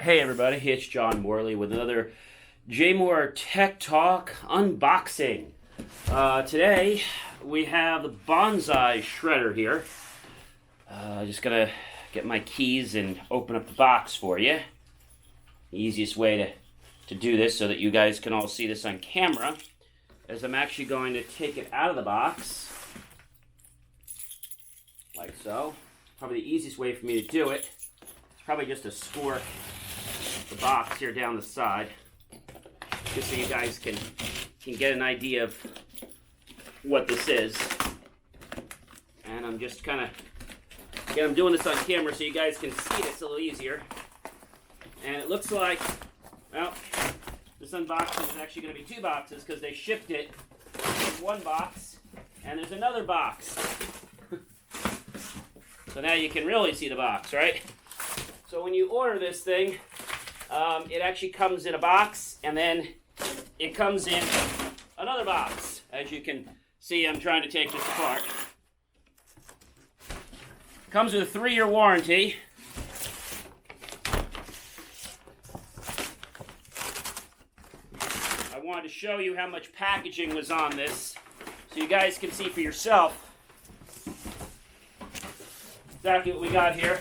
Hey everybody, it's John Morley with another J Moore Tech Talk unboxing. Today we have the Bonsaii Shredder here. Just gonna get my keys and open up the box for you. The easiest way to do this so that you guys can all see this on camera is I'm actually going to take it out of the box, like so. Probably the easiest way for me to do it is probably just to squirt the box here down the side, just so you guys can get an idea of what this is. And I'm just kind of, again, I'm doing this on camera so you guys can see this a little easier. And it looks like, well, this unboxing is actually going to be two boxes because they shipped it in one box and there's another box. So now you can really see the box, right? So when you order this thing, it actually comes in a box, and then it comes in another box. As you can see, I'm trying to take this apart. Comes with a 3-year warranty. I wanted to show you how much packaging was on this, so you guys can see for yourself exactly what we got here.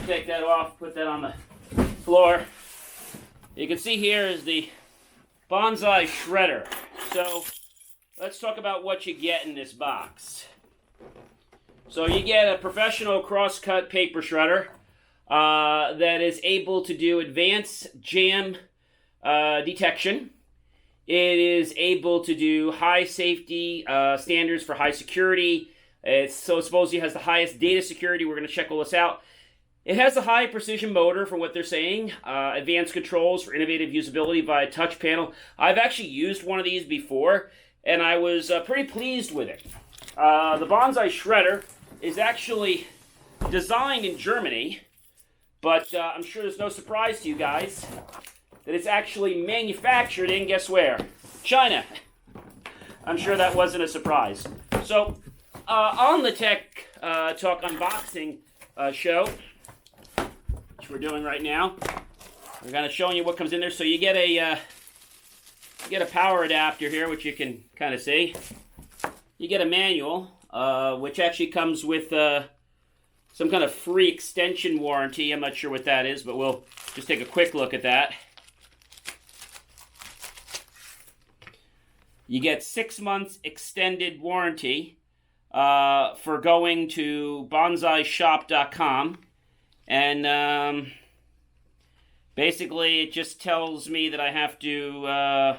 Take that off, put that on the floor. You can see here is the Bonsaii Shredder. So let's talk about what you get in this box. So you get a professional cross-cut paper shredder that is able to do advanced jam detection. It is able to do high safety standards for high security. It supposedly has the highest data security. We're going to check all this out. It has a high precision motor for what they're saying. Advanced controls for innovative usability via touch panel. I've actually used one of these before, and I was pretty pleased with it. The Bonsaii Shredder is actually designed in Germany, but I'm sure there's no surprise to you guys that it's actually manufactured in, guess where? China. I'm sure that wasn't a surprise. So, on the Tech Talk unboxing show, which we're doing right now, we're going to show you what comes in there. So you get a power adapter here, which you can kind of see. You get a manual, which actually comes with some kind of free extension warranty. I'm not sure what that is, but we'll just take a quick look at that. You get 6 months extended warranty for going to bonsaishop.com, and basically it just tells me that I have to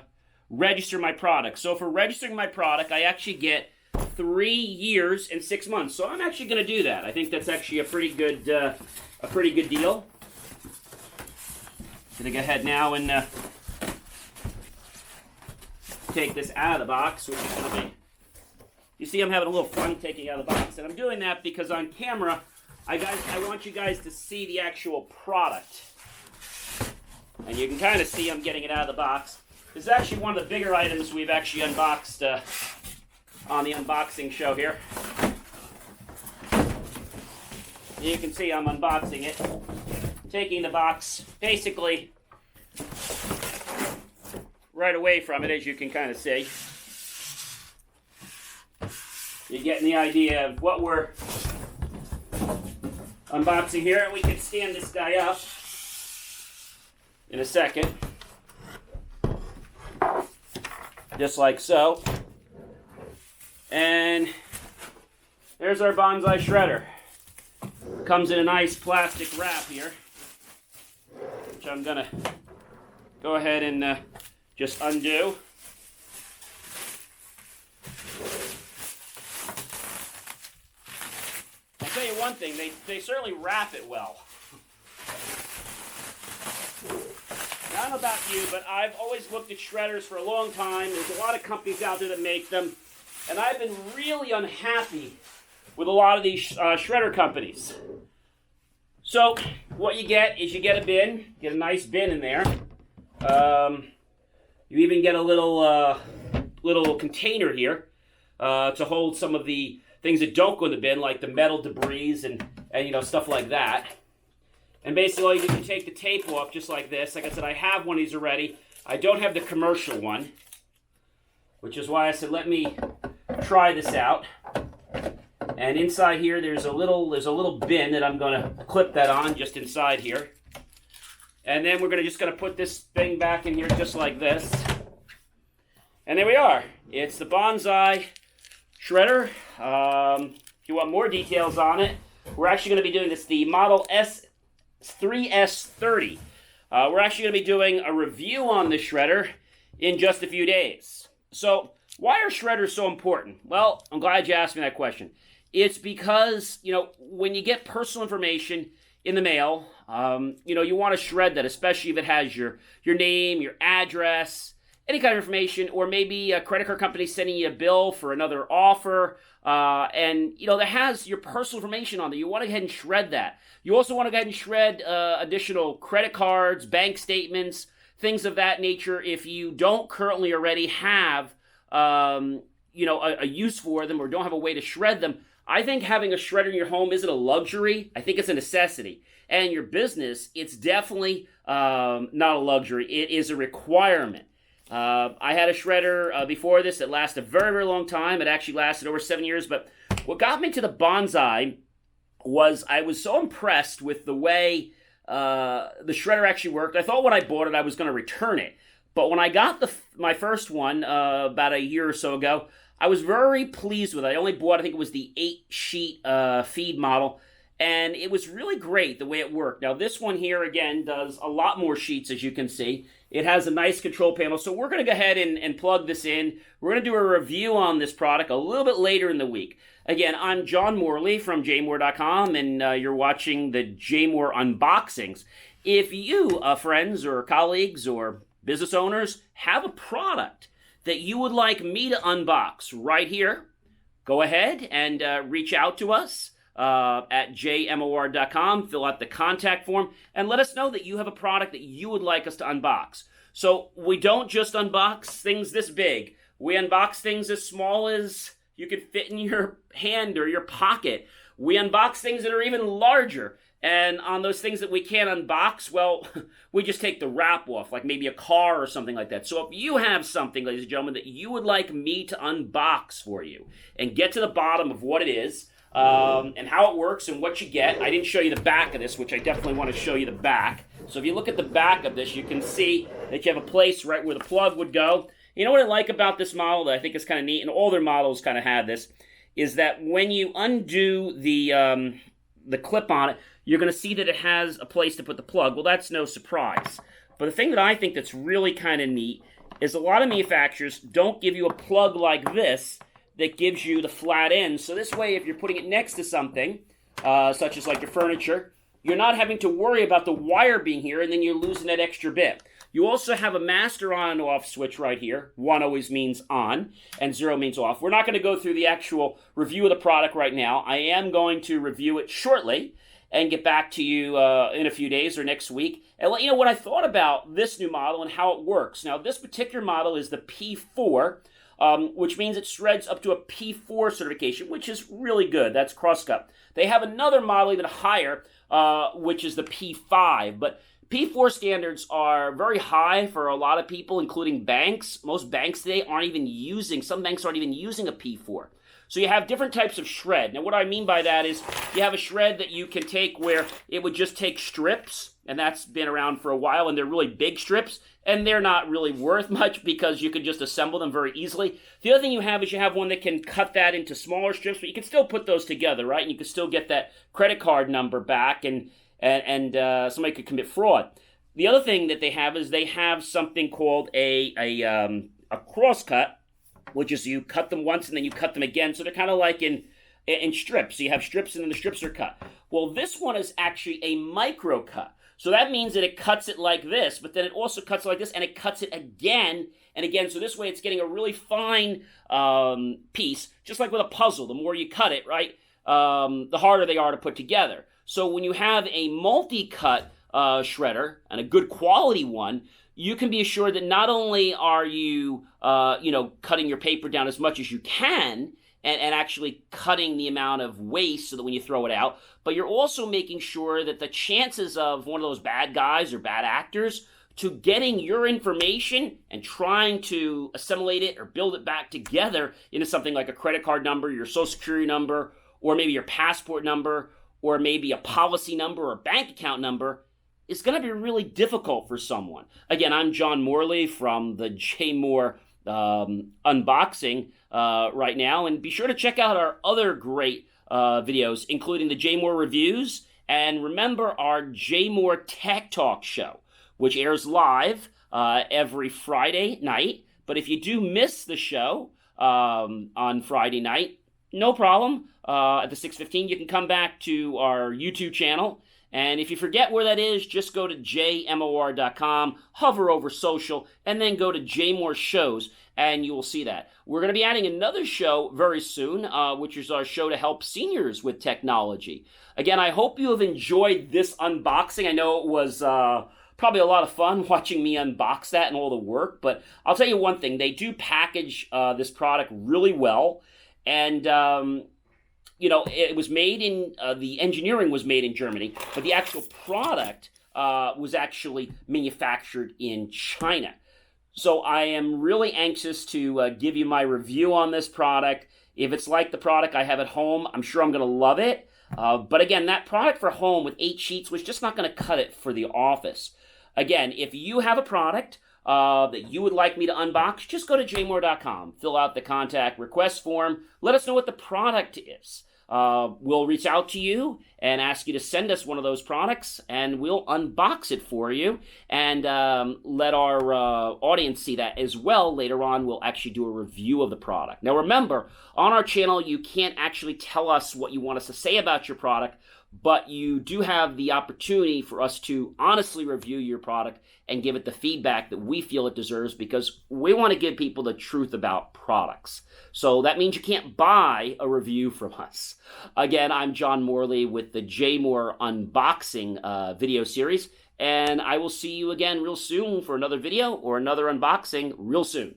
register my product. So for registering my product, I actually get 3 years and 6 months. So I'm actually going to do that. I think that's actually a pretty good deal. Gonna go ahead now and take this out of the box, which is going to be. You see, I'm having a little fun taking it out of the box, and I'm doing that because on camera, I want you guys to see the actual product. And you can kind of see I'm getting it out of the box. This is actually one of the bigger items we've actually unboxed on the unboxing show here. You can see I'm unboxing it, taking the box basically right away from it, as you can kind of see. You're getting the idea of what we're unboxing here. We can stand this guy up in a second. Just like so. And there's our Bonsaii Shredder. Comes in a nice plastic wrap here, which I'm going to go ahead and just undo. I'll tell you one thing, they certainly wrap it well. Now, I don't know about you, but I've always looked at shredders for a long time. There's a lot of companies out there that make them, and I've been really unhappy with a lot of these shredder companies. So what you get is you get a bin, get a nice bin in there. You even get a little container here to hold some of the things that don't go in the bin, like the metal debris and stuff like that. And basically all you do is take the tape off just like this. Like I said, I have one of these already. I don't have the commercial one, which is why I said let me try this out. And inside here there's a little bin that I'm going to clip that on just inside here. And then we're just going to put this thing back in here just like this. And there we are. It's the Bonsaii Shredder. If you want more details on it, we're actually going to be doing this, the Model S3S30. We're actually going to be doing a review on the shredder in just a few days. So, why are shredders so important? Well, I'm glad you asked me that question. It's because, when you get personal information in the mail, you want to shred that, especially if it has your name, your address, any kind of information, or maybe a credit card company sending you a bill for another offer, and that has your personal information on there. You want to go ahead and shred that. You also want to go ahead and shred additional credit cards, bank statements, things of that nature. If you don't currently already have, a use for them or don't have a way to shred them, I think having a shredder in your home isn't a luxury. I think it's a necessity. And your business, it's definitely not a luxury. It is a requirement. I had a shredder before this that lasted a very, very long time. It actually lasted over 7 years. But what got me to the Bonsaii was I was so impressed with the way the shredder actually worked. I thought when I bought it, I was going to return it. But when I got my first one about a year or so ago, I was very pleased with it. I only bought, I think it was the 8-sheet feed model. And it was really great the way it worked. Now, this one here, again, does a lot more sheets, as you can see. It has a nice control panel. So we're going to go ahead and plug this in. We're going to do a review on this product a little bit later in the week. Again, I'm John Morley from jmore.com, and you're watching the JMore Unboxings. If you, friends or colleagues or business owners, have a product that you would like me to unbox right here, go ahead and reach out to us. At jmor.com, fill out the contact form, and let us know that you have a product that you would like us to unbox. So we don't just unbox things this big. We unbox things as small as you could fit in your hand or your pocket. We unbox things that are even larger. And on those things that we can't unbox, well, we just take the wrap off, like maybe a car or something like that. So if you have something, ladies and gentlemen, that you would like me to unbox for you and get to the bottom of what it is, and how it works and what you get. I didn't show you the back of this, which I definitely want to show you the back. So if you look at the back of this, you can see that you have a place right where the plug would go. You know what I like about this model that I think is kind of neat, and all their models kind of have this, is that when you undo the clip on it, you're going to see that it has a place to put the plug. Well, that's no surprise. But the thing that I think that's really kind of neat is a lot of manufacturers don't give you a plug like this that gives you the flat end. So this way, if you're putting it next to something, such as like your furniture, you're not having to worry about the wire being here and then you're losing that extra bit. You also have a master on and off switch right here. 1 always means on and 0 means off. We're not going to go through the actual review of the product right now. I am going to review it shortly and get back to you in a few days or next week and let you know what I thought about this new model and how it works. Now, this particular model is the P4, which means it shreds up to a P4 certification, which is really good. That's cross-cut. They have another model even higher, which is the P5. But P4 standards are very high for a lot of people, including banks. Most banks today some banks aren't even using a P4. So you have different types of shred. Now, what I mean by that is you have a shred that you can take where it would just take strips, and that's been around for a while, and they're really big strips, and they're not really worth much because you can just assemble them very easily. The other thing you have is you have one that can cut that into smaller strips, but you can still put those together, right? And you can still get that credit card number back, and somebody could commit fraud. The other thing that they have is they have something called a cross-cut, which is you cut them once and then you cut them again. So they're kind of like in strips. So you have strips and then the strips are cut. Well, this one is actually a micro cut. So that means that it cuts it like this, but then it also cuts it like this, and it cuts it again and again. So this way it's getting a really fine piece, just like with a puzzle. The more you cut it, right, the harder they are to put together. So when you have a multi-cut shredder, and a good quality one, you can be assured that not only are you, cutting your paper down as much as you can, and actually cutting the amount of waste so that when you throw it out, but you're also making sure that the chances of one of those bad guys or bad actors to getting your information and trying to assimilate it or build it back together into something like a credit card number, your social security number, or maybe your passport number, or maybe a policy number or bank account number, is going to be really difficult for someone. Again, I'm John Morley from the J Moore unboxing right now, and be sure to check out our other great videos, including the J Moore reviews, and remember our J Moore Tech Talk show, which airs live every Friday night. But if you do miss the show on Friday night, no problem. At the 6:15, you can come back to our YouTube channel. And if you forget where that is, just go to jmor.com, hover over social, and then go to Jmore Shows, and you will see that. We're going to be adding another show very soon, which is our show to help seniors with technology. Again, I hope you have enjoyed this unboxing. I know it was probably a lot of fun watching me unbox that and all the work, but I'll tell you one thing. They do package this product really well, and it was made in, the engineering was made in Germany, but the actual product was actually manufactured in China. So I am really anxious to give you my review on this product. If it's like the product I have at home, I'm sure I'm going to love it. But again, that product for home with 8 sheets was just not going to cut it for the office. Again, if you have a product that you would like me to unbox, just go to jmore.com, fill out the contact request form, let us know what the product is. We'll reach out to you and ask you to send us one of those products, and we'll unbox it for you and let our audience see that as well. Later on, we'll actually do a review of the product. Now, remember, on our channel, you can't actually tell us what you want us to say about your product, but you do have the opportunity for us to honestly review your product and give it the feedback that we feel it deserves, because we want to give people the truth about products. So that means you can't buy a review from us. Again, I'm John Morley with the J Moore unboxing video series, and I will see you again real soon for another video or another unboxing real soon.